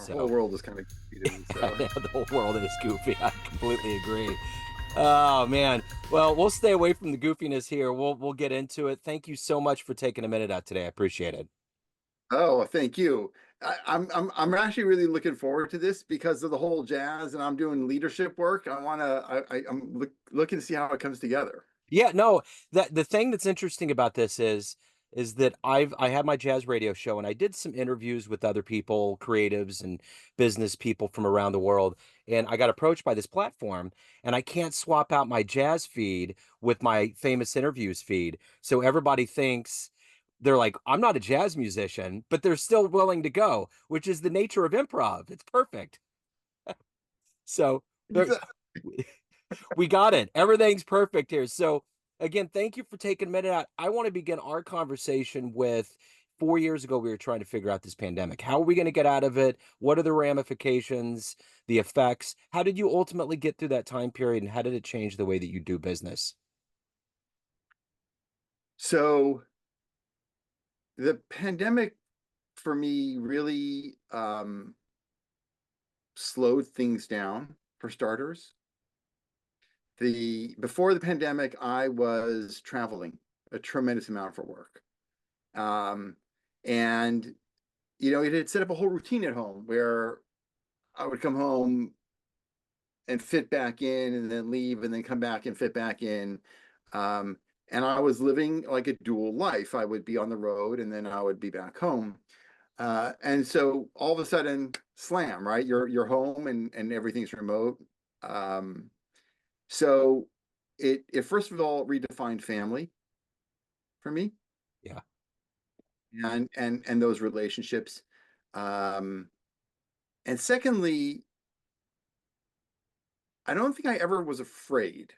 Our whole So world is kind of goofy to me. So the whole world is goofy. I completely agree. Oh man. Well, we'll stay away from the goofiness here. We'll get into it. Thank you so much for taking a minute out today. I appreciate it. oh, thank you. I'm actually really looking forward to this because of the whole jazz, and I'm doing leadership work. I'm looking to see how it comes together. Yeah, no, that the thing that's interesting about this is that I had my jazz radio show and I did some interviews with other people, creatives and business people from around the world. And I got approached by this platform and I can't swap out my jazz feed with my famous interviews feed. So everybody thinks they're like, I'm not a jazz musician, but they're still willing to go, which is the nature of improv. It's perfect. So there, we got it. Everything's perfect here. So again, thank you for taking a minute out. I want to begin our conversation with 4 years ago, we were trying to figure out this pandemic. How are we going to get out of it? What are the ramifications, the effects? How did you ultimately get through that time period and how did it change the way that you do business? So the pandemic for me really slowed things down for starters. The Before the pandemic, I was traveling a tremendous amount for work. Um, and it had set up a whole routine at home where I would come home and fit back in and then leave and then come back and fit back in. Um, and I was living like a dual life. I would be on the road and then I would be back home. And so all of a sudden, slam, right? You're home and everything's remote. Um, so it first of all redefined family for me Yeah. and those relationships. Um, and secondly, I don't think I ever was afraid.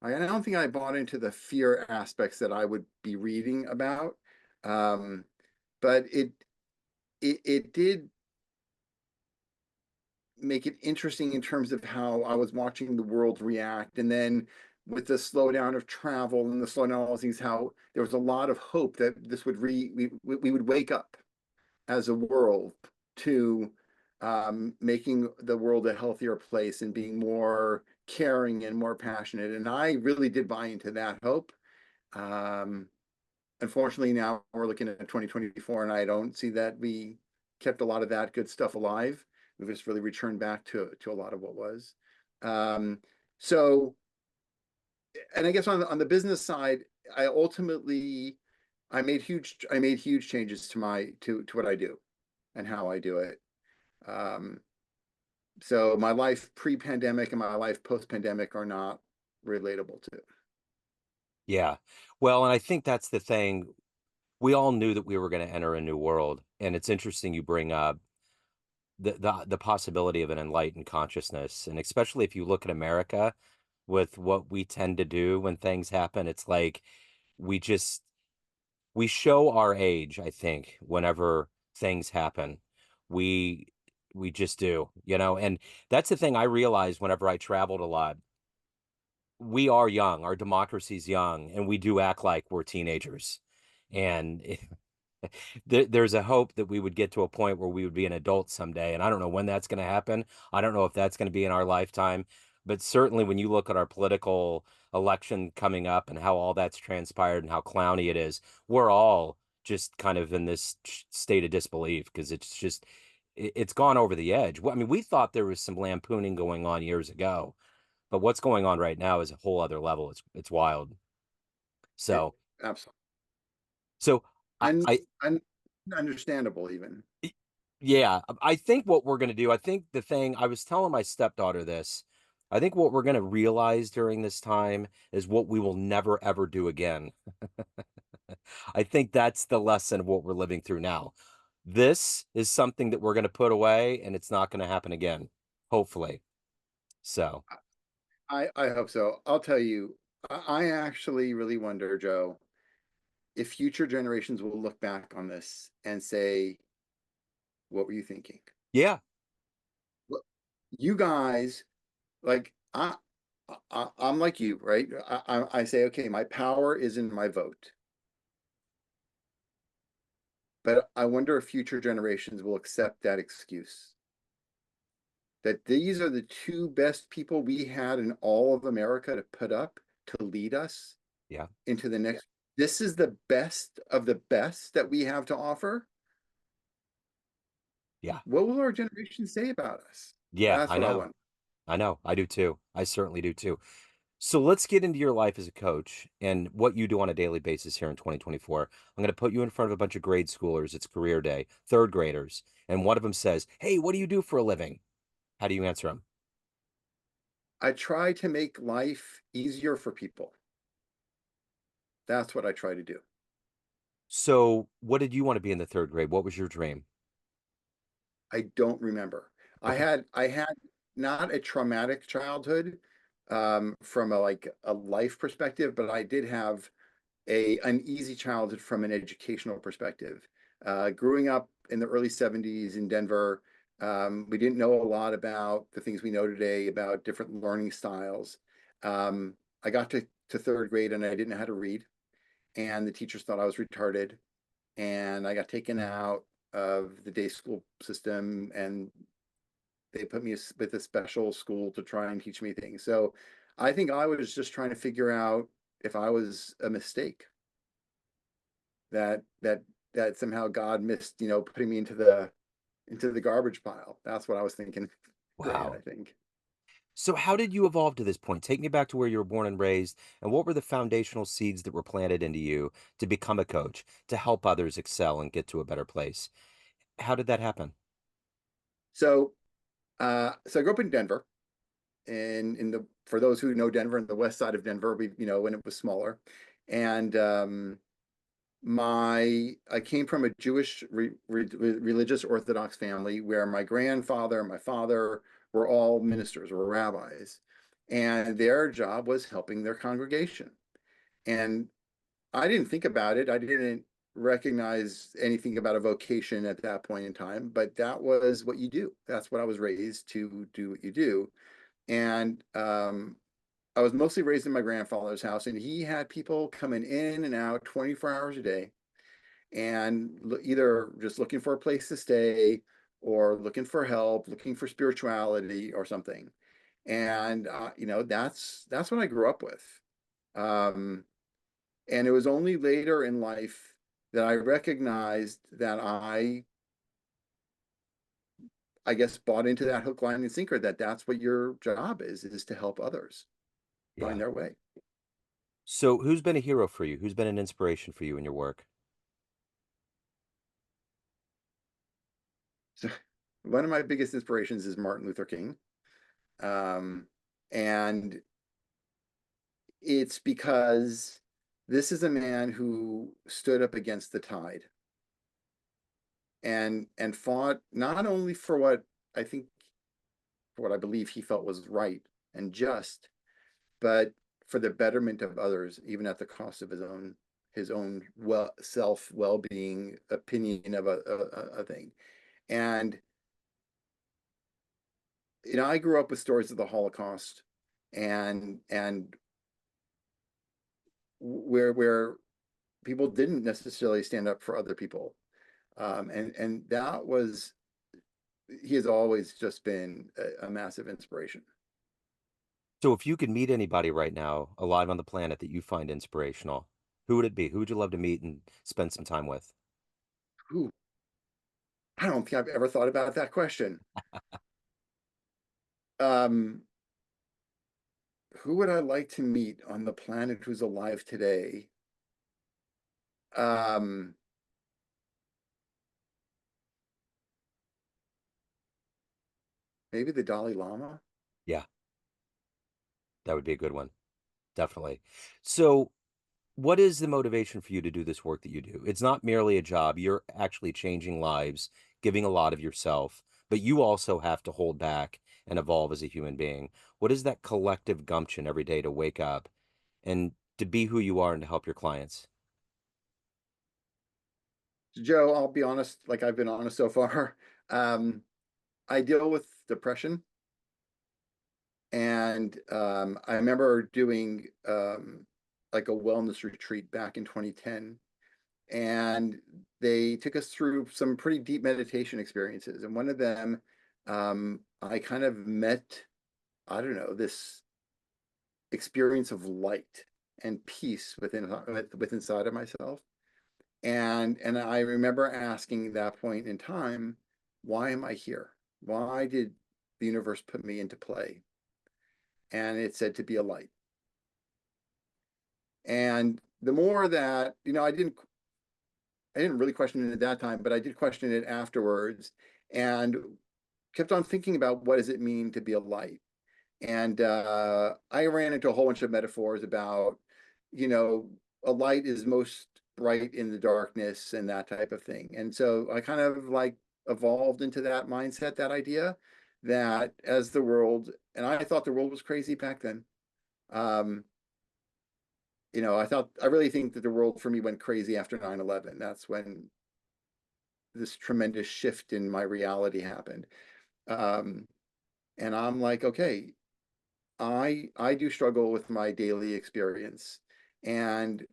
I don't think I bought into the fear aspects that I would be reading about. Um, but it did make it interesting in terms of how I was watching the world react. And then with the slowdown of travel and the slowdown of all those things, how there was a lot of hope that this would we would wake up as a world to making the world a healthier place and being more caring and more passionate. And I really did buy into that hope. Um, Unfortunately, now we're looking at 2024, and I don't see that we kept a lot of that good stuff alive. We've just really returned back to a lot of what was. Um, so, and I guess on the business side, I ultimately I made huge changes to to what I do and how I do it. Um, so my life pre-pandemic and my life post-pandemic are not relatable to. Yeah. Well, and I think that's the thing. We all knew that we were going to enter a new world. And it's interesting you bring up the possibility of an enlightened consciousness. And especially if you look at America with what we tend to do when things happen, it's like we just we show our age, I think, whenever things happen. We we just do, and that's the thing I realize whenever I traveled a lot. We are young, our democracy's young, and we do act like we're teenagers. And there's a hope that we would get to a point where we would be an adult someday. And I don't know when that's going to happen. I don't know if that's going to be in our lifetime. But certainly when you look at our political election coming up and how all that's transpired and how clowny it is, we're all just kind of in this state of disbelief because it's just, it's gone over the edge. I mean, we thought there was some lampooning going on years ago, but what's going on right now is a whole other level. It's wild. It, So, absolutely. so And, I and understandable even. Yeah, I think what we're going to do, I think the thing I was telling my stepdaughter this, I think what we're going to realize during this time is what we will never ever do again. I think that's the lesson of what we're living through now. This is something that we're going to put away and it's not going to happen again, hopefully. So, I hope so. I'll tell you, I actually really wonder, Joe, if future generations will look back on this and say, what were you thinking? yeah, Look, you guys, like I'm like you, right? I say, okay, my power is in my vote. but I wonder if future generations will accept that excuse. That these are the two best people we had in all of America to put up to lead us Yeah. into the next. This is the best of the best that we have to offer. Yeah. What will our generation say about us? Yeah, That's I what I know. want. I know. I do too. I certainly do too. So let's get into your life as a coach and what you do on a daily basis here in 2024. I'm going to put you in front of a bunch of grade schoolers. It's career day, third graders. And one of them says, "Hey, what do you do for a living?" How do you answer them? I try to make life easier for people. That's what I try to do. So, what did you want to be in the third grade? What was your dream? I don't remember. Okay. I had not a traumatic childhood from a like a life perspective, but I did have a uneasy childhood from an educational perspective. Growing up in the early 70s in Denver, we didn't know a lot about the things we know today about different learning styles. I got to third grade and I didn't know how to read, and the teachers thought I was retarded, and I got taken out of the day school system, and they put me with a special school to try and teach me things. So I think I was just trying to figure out if I was a mistake, that that somehow God missed, putting me into the garbage pile. That's what I was thinking. Grade, I Wow. think. So, how did you evolve to this point? Take me back to where you were born and raised, and what were the foundational seeds that were planted into you to become a coach, to help others excel and get to a better place? How did that happen? So so I grew up in Denver, and in the for those who know Denver, in the west side of Denver, when it was smaller. And my I came from a Jewish religious Orthodox family where my grandfather and my father were all ministers, were rabbis, and their job was helping their congregation. And I didn't think about it. I didn't recognize anything about a vocation at that point in time, but that was what you do. That's what I was raised to do, what you do. And I was mostly raised in my grandfather's house, and he had people coming in and out 24 hours a day, and either just looking for a place to stay or looking for help, looking for spirituality or something. And that's what I grew up with. Um, and it was only later in life that I recognized that I guess, bought into that hook, line, and sinker, that that's what your job is to help others find Yeah. their way. So, who's been a hero for you? Who's been an inspiration for you in your work? So one of my biggest inspirations is Martin Luther King. Um, and it's because this is a man who stood up against the tide and fought not only for what I think for what I believe he felt was right and just, but for the betterment of others, even at the cost of his own self well-being, opinion of a thing. And I grew up with stories of the Holocaust, and where people didn't necessarily stand up for other people. And that was he has always just been a massive inspiration. So, if you could meet anybody right now alive on the planet that you find inspirational, who would it be? Who would you love to meet and spend some time with? Ooh, I don't think I've ever thought about that question. Um, who would I like to meet on the planet who's alive today? Um, maybe the Dalai Lama. Yeah, that would be a good one. Definitely. So, what is the motivation for you to do this work that you do? It's not merely a job. You're actually changing lives, giving a lot of yourself, but you also have to hold back and evolve as a human being. What is that collective gumption every day to wake up and to be who you are and to help your clients? Joe, I'll be honest, like I've been honest so far. Um, I deal with depression, and I remember doing like a wellness retreat back in 2010, and they took us through some pretty deep meditation experiences. And one of them, I kind of met, I don't know, this experience of light and peace within inside of myself. And I remember asking at that point in time, why am I here? Why did the universe put me into play? And it said to be a light. And the more that, I didn't really question it at that time, but I did question it afterwards and kept on thinking about what does it mean to be a light. And I ran into a whole bunch of metaphors about, you know, a light is most bright in the darkness and that type of thing. And so I kind of like evolved into that mindset, that idea that as the world, and I thought the world was crazy back then. Um, I really think that the world for me went crazy after 9/11. That's when this tremendous shift in my reality happened. Um, and I'm like, okay, I do struggle with my daily experience, and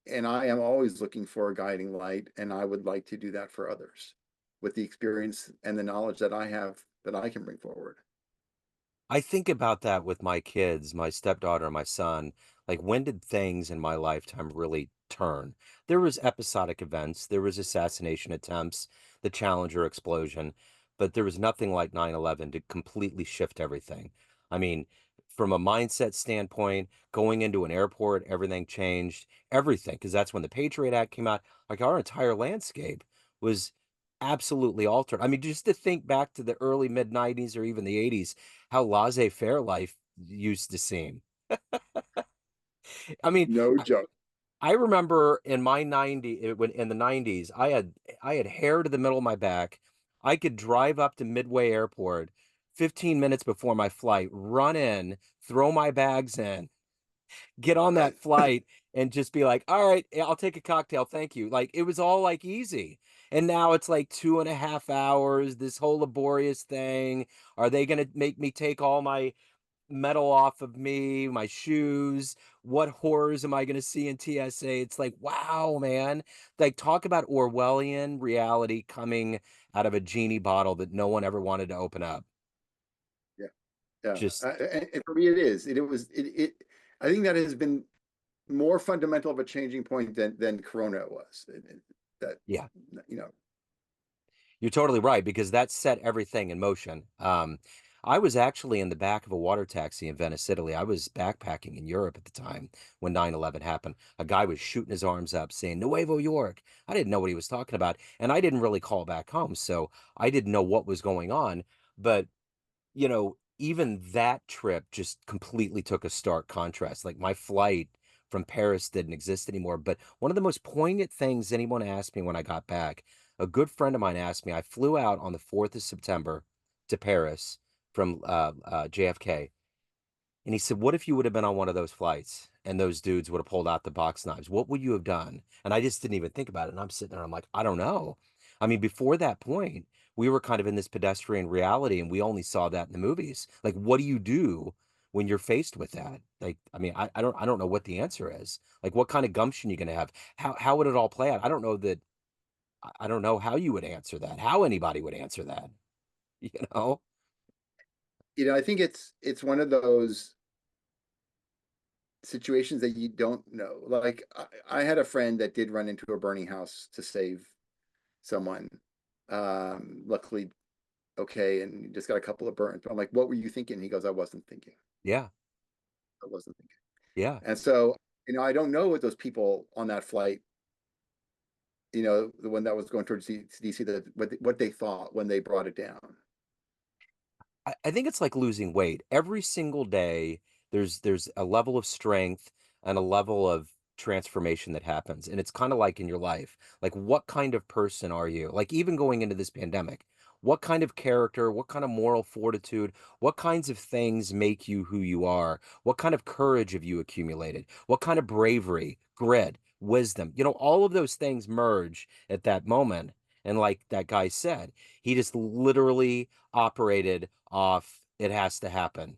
I am always looking for a guiding light, and I would like to do that for others with the experience and the knowledge that I have that I can bring forward. I think about that with my kids, my stepdaughter and my son. Like, when did things in my lifetime really turn? There was episodic events, there was assassination attempts, the Challenger explosion, but there was nothing like 9/11 to completely shift everything. I mean, from a mindset standpoint, going into an airport, everything changed, everything, because that's when the Patriot Act came out. Like, our entire landscape was absolutely altered. I mean, just to think back to the early mid 90s or even the 80s, how laissez-faire life used to seem. I mean, No I, joke. I remember in my 90 when in the 90s, I had hair to the middle of my back. I could drive up to Midway Airport 15 minutes before my flight, run in, throw my bags in, get on Right. that flight and just be like, all right, I'll take a cocktail. Thank you. Like, it was all like easy. And now it's like 2.5 hours, this whole laborious thing. Are they going to make me take all my metal off of me, my shoes? What horrors am I going to see in TSA? It's like, wow, man. Like, talk about Orwellian reality coming out of a genie bottle that no one ever wanted to open up. Yeah. Yeah. Just, And for me, it is. It. I think that has been more fundamental of a changing point than Corona was. That yeah. you know, You're totally right because that set everything in motion. I was actually in the back of a water taxi in Venice, Italy. I was backpacking in Europe at the time when 9/11 happened. A guy was shooting his arms up saying, Nuevo York. I didn't know what he was talking about. And I didn't really call back home. So I didn't know what was going on. But even that trip just completely took a stark contrast. Like, my flight from Paris didn't exist anymore. But one of the most poignant things anyone asked me when I got back, a good friend of mine asked me, I flew out on the 4th of September to Paris from JFK. And he said, what if you would have been on one of those flights and those dudes would have pulled out the box knives? What would you have done? And I just didn't even think about it. And I'm sitting there, I'm like, I don't know. I mean, before that point, we were kind of in this pedestrian reality and we only saw that in the movies. Like, what do you do when you're faced with that? Like, I mean, I don't know what the answer is. Like, what kind of gumption you gonna have? How would it all play out? I don't know that I don't know how you would answer that, how anybody would answer that, you know? I think it's one of those situations that you don't know. Like I had a friend that did run into a burning house to save someone. Luckily, okay, and just got a couple of burns. But I'm like, what were you thinking? He goes, I wasn't thinking. Yeah, I wasn't thinking. yeah. And so, I don't know what those people on that flight, the one that was going towards DC, that what they thought when they brought it down. I think it's like losing weight. Every single day, there's a level of strength and a level of transformation that happens. And it's kind of like in your life. Like, what kind of person are you? Like, even going into this pandemic, what kind of character, what kind of moral fortitude, what kinds of things make you who you are? What kind of courage have you accumulated? What kind of bravery, grit, wisdom? All of those things merge at that moment. And like that guy said, he just literally operated off, it has to happen.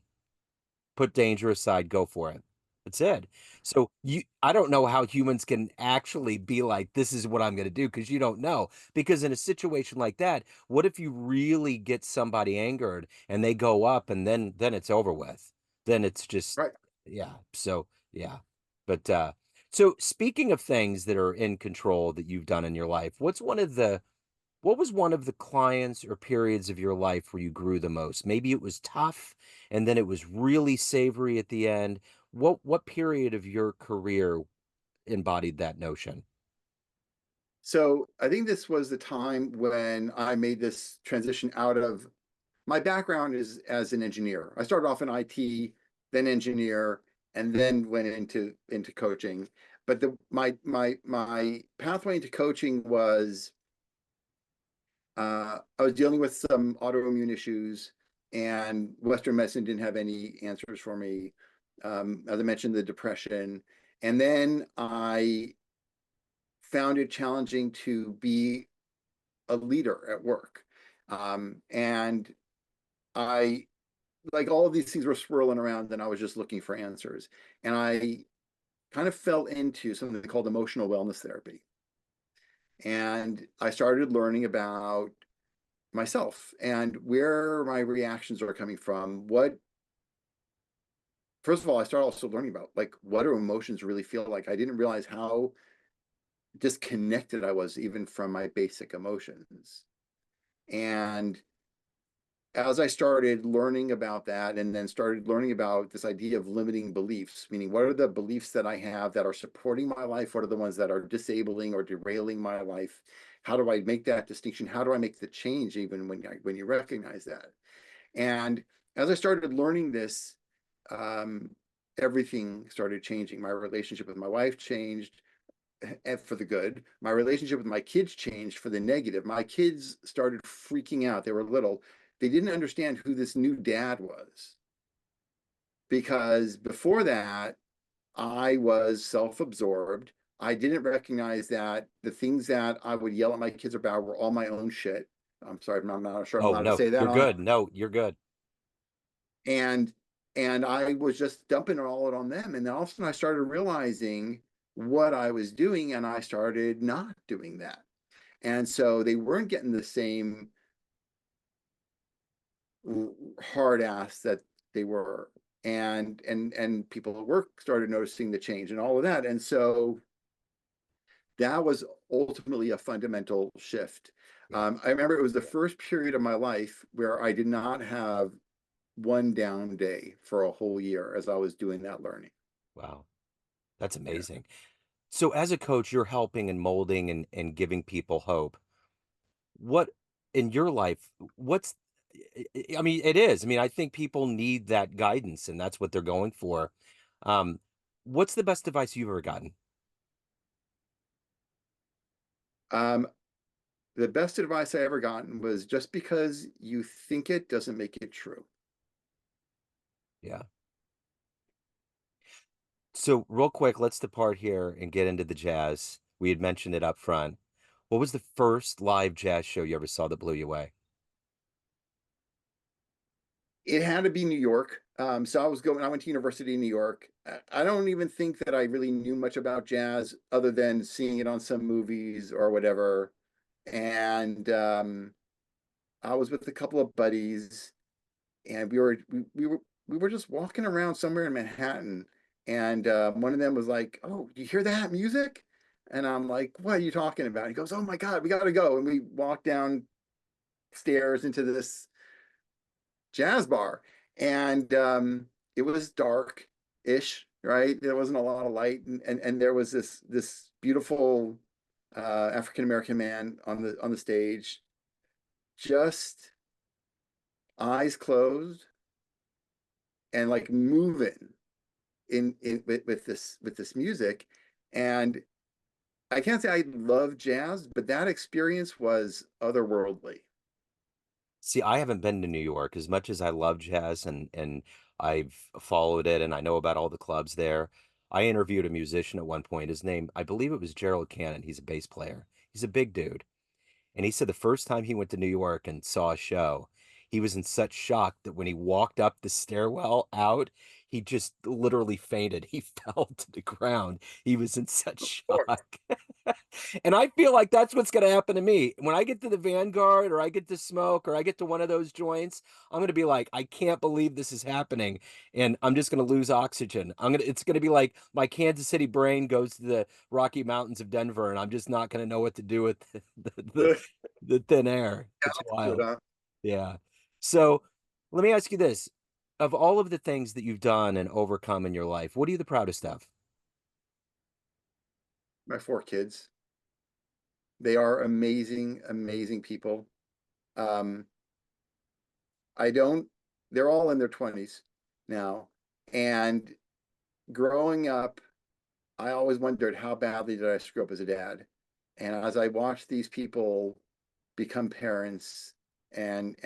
Put danger aside, go for it. That's it. So I don't know how humans can actually be like, this is what I'm going to do, because you don't know. Because in a situation like that, what if you really get somebody angered and they go up and then it's over with? Then it's just, Right. yeah. So yeah. But so speaking of things that are in control that you've done in your life, what was one of the clients or periods of your life where you grew the most? Maybe it was tough and then it was really savory at the end. What period of your career embodied that notion? So I think this was the time when I made this transition out of my background is as an engineer. I started off in IT, then engineer, and then went into coaching. But my pathway into coaching was I was dealing with some autoimmune issues, and Western medicine didn't have any answers for me. As I mentioned, the depression, and then I found it challenging to be a leader at work. And I like all of these things were swirling around, and I was just looking for answers. And I kind of fell into something called emotional wellness therapy. And I started learning about myself and where my reactions are coming from. First of all, I started also learning about like what do emotions really feel like. I didn't realize how disconnected I was even from my basic emotions. And as I started learning about that and then started learning about this idea of limiting beliefs, meaning what are the beliefs that I have that are supporting my life? What are the ones that are disabling or derailing my life? How do I make that distinction? How do I make the change even when you recognize that? And as I started learning this, um, everything started changing. My relationship with my wife changed for the good. My relationship with my kids changed for the negative. My kids started freaking out. They were little. They didn't understand who this new dad was because before that, I was self absorbed. I didn't recognize that the things that I would yell at my kids about were all my own shit. I'm sorry, I'm not sure I'm Oh allowed to no, say that you're on. good. No, you're good. And and I was just dumping it all on them. And then all of a sudden I started realizing what I was doing, and I started not doing that. And so they weren't getting the same hard ass that they were. And people at work started noticing the change and all of that. And so that was ultimately a fundamental shift. Yeah. I remember it was the first period of my life where I did not have one down day for a whole year as I was doing that learning. Wow. That's Yeah. amazing. So as a coach, you're helping and molding and giving people hope. What in your life, what's I mean, it is. I mean, I think people need that guidance and that's what they're going for. Um, what's the best advice you've ever gotten? Um, the best advice I ever gotten was just because you think it doesn't make it true. Yeah. So real quick, let's depart here and get into the jazz. We had mentioned it up front. What was the first live jazz show you ever saw that blew you away? It had to be New York. So I went to University in New York. I don't even think that I really knew much about jazz other than seeing it on some movies or whatever. And I was with a couple of buddies, and we were just walking around somewhere in Manhattan, and one of them was like, "Oh, you hear that music?" And I'm like, "What are you talking about?" He goes, "Oh my God, we got to go!" And we walked downstairs into this jazz bar, and it was dark-ish, right? There wasn't a lot of light, and there was this beautiful African American man on the stage, just eyes closed and like moving in with this music. And I can't say I love jazz, but that experience was otherworldly. See, I haven't been to New York as much as I love jazz and I've followed it and I know about all the clubs there. I interviewed a musician at one point. His name, I believe it was Gerald Cannon. He's a bass player. He's a big dude. And he said the first time he went to New York and saw a show, he was in such shock that when he walked up the stairwell out, he just literally fainted. He fell to the ground. He was in Of such course. shock. And I feel like that's what's going to happen to me. When I get to the Vanguard or I get to smoke or I get to one of those joints, I'm going to be like, I can't believe this is happening. And I'm just going to lose oxygen. It's going to be like my Kansas City brain goes to the Rocky Mountains of Denver and I'm just not going to know what to do with Yeah, the thin air. It's that's good, wild. huh? Yeah. So let me ask you this. Of all of the things that you've done and overcome in your life, what are you the proudest of? My 4 kids. They are amazing, amazing people. Um, I don't, they're all in their 20s now. And growing up, I always wondered how badly did I screw up as a dad? And as I watched these people become parents and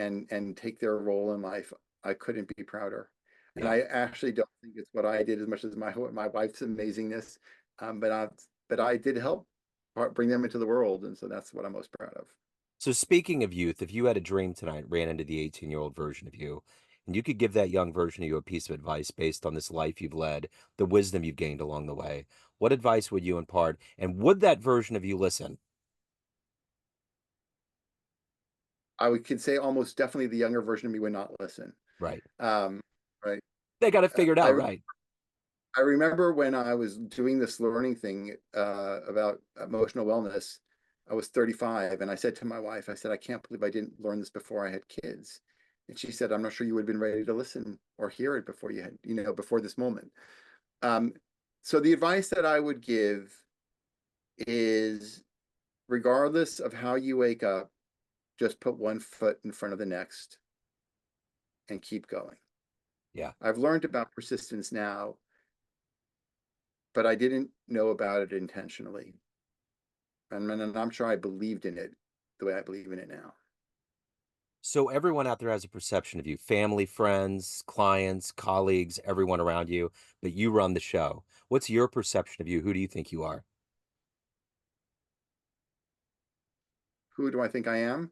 take their role in life, I couldn't be prouder. And Yeah. I actually don't think it's what I did as much as my wife's amazingness, but I did help bring them into the world, and so that's what I'm most proud of. So speaking of youth, if you had a dream tonight, ran into the 18-year-old version of you, and you could give that young version of you a piece of advice based on this life you've led, the wisdom you've gained along the way, what advice would you impart? And would that version of you listen? Could say almost definitely the younger version of me would not listen. Right. Um, right. They got it Uh, figured I out, right? I remember when I was doing this learning thing about emotional wellness, I was 35 and I said to my wife, I said, I can't believe I didn't learn this before I had kids. And she said, I'm not sure you would have been ready to listen or hear it before you had, before this moment. Um, so the advice that I would give is regardless of how you wake up, just put one foot in front of the next and keep going. Yeah. I've learned about persistence now, but I didn't know about it intentionally. And I'm sure I believed in it the way I believe in it now. So everyone out there has a perception of you, family, friends, clients, colleagues, everyone around you, but you run the show. What's your perception of you? Who do you think you are? Who do I think I am?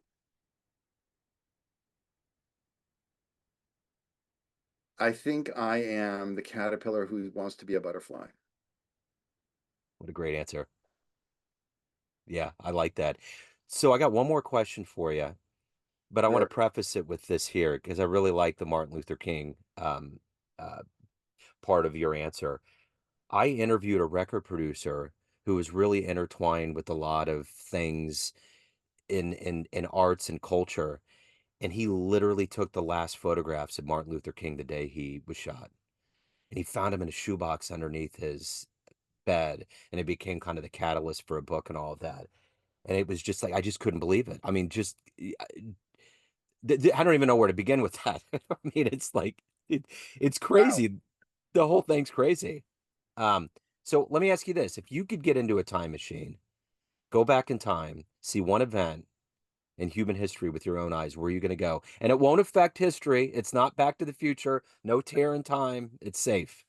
I think I am the caterpillar who wants to be a butterfly. What a great answer. Yeah, I like that. So I got one more question for you, but I want to Sure. preface it with this here because I really like the Martin Luther King uh, part of your answer. I interviewed a record producer who was really intertwined with a lot of things in arts and culture, and he literally took the last photographs of Martin Luther King the day he was shot, and he found him in a shoebox underneath his bed, and it became kind of the catalyst for a book and all of that. And it was just like I just couldn't believe it. I mean, just I don't even know where to begin with that. I mean, it's like it's Wow. crazy. The whole thing's crazy. Um, so let me ask you this: if you could get into a time machine, go back in time, see one event in human history with your own eyes, where are you going to go? And it won't affect history. It's not Back to the Future. No tear in time. It's safe.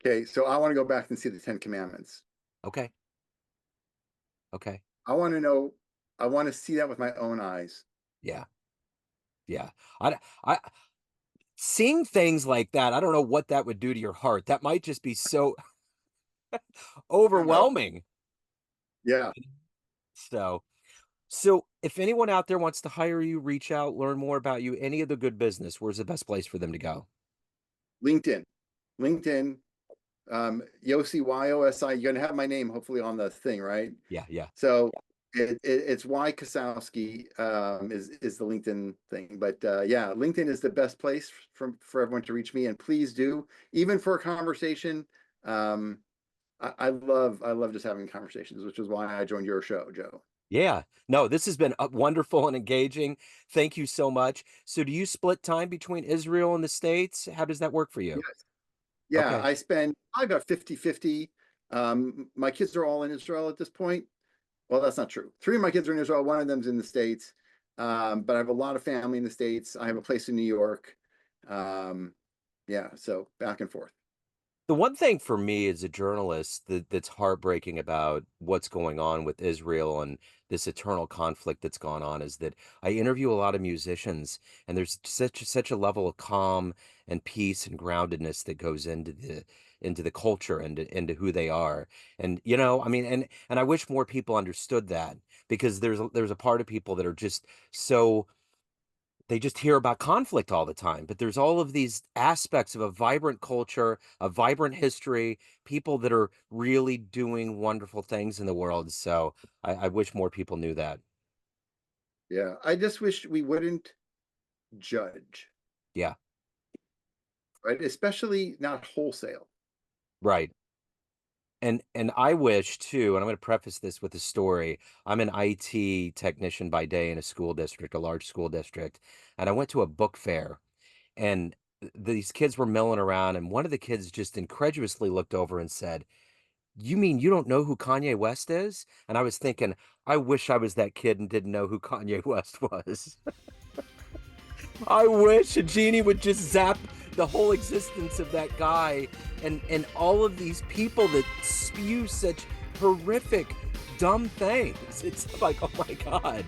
Okay, so I want to go back and see the Ten Commandments. Okay. Okay. I want to know, I want to see that with my own eyes. Yeah. Yeah. I seeing things like that, I don't know what that would do to your heart. That might just be so I don't know. overwhelming. Yeah. So, so if anyone out there wants to hire you, reach out, learn more about you, any of the good business, where's the best place for them to go? LinkedIn. LinkedIn, Yosi, Yosi. You're going to have my name hopefully on the thing, right? Yeah, yeah. So it's Y Kossowsky is the LinkedIn thing. But yeah, LinkedIn is the best place for everyone to reach me. And please do, even for a conversation. Um, I love just having conversations, which is why I joined your show, Joe. Yeah. No, this has been wonderful and engaging. Thank you so much. So do you split time between Israel and the States? How does that work for you? Yes. Yeah, Okay. I spend probably about 50-50. My kids are all in Israel at this point. Well, that's not true. Three of my kids are in Israel. One of them's in the States. But I have a lot of family in the States. I have a place in New York. Um, yeah, so back and forth. The one thing for me as a journalist that's heartbreaking about what's going on with Israel and this eternal conflict that's gone on is that I interview a lot of musicians, and there's such a level of calm and peace and groundedness that goes into the culture and into who they are. And I mean, and I wish more people understood that, because there's a part of people that are just so, they just hear about conflict all the time, but there's all of these aspects of a vibrant culture, a vibrant history, people that are really doing wonderful things in the world. So I wish more people knew that. Yeah, I just wish we wouldn't judge, Yeah, right? Especially not wholesale. right. And I wish too, and I'm going to preface this with a story. I'm an IT technician by day in a school district, a large school district, and I went to a book fair, and these kids were milling around, and one of the kids just incredulously looked over and said, "You mean you don't know who Kanye West is?" And I was thinking, I wish I was that kid and didn't know who Kanye West was. I wish a genie would just zap the whole existence of that guy and all of these people that spew such horrific, dumb things. It's like, oh my God.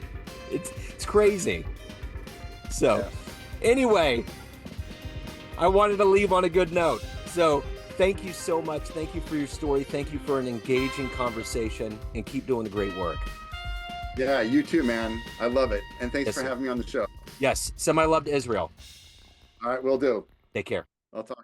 It's crazy. So Yeah. anyway, I wanted to leave on a good note. So thank you so much. Thank you for your story. Thank you for an engaging conversation, and keep doing the great work. Yeah, you too, man. I love it. And thanks Yes, for sir. having me on the show. Yes. Send my love to Israel. All right, will do. Take care. I'll talk.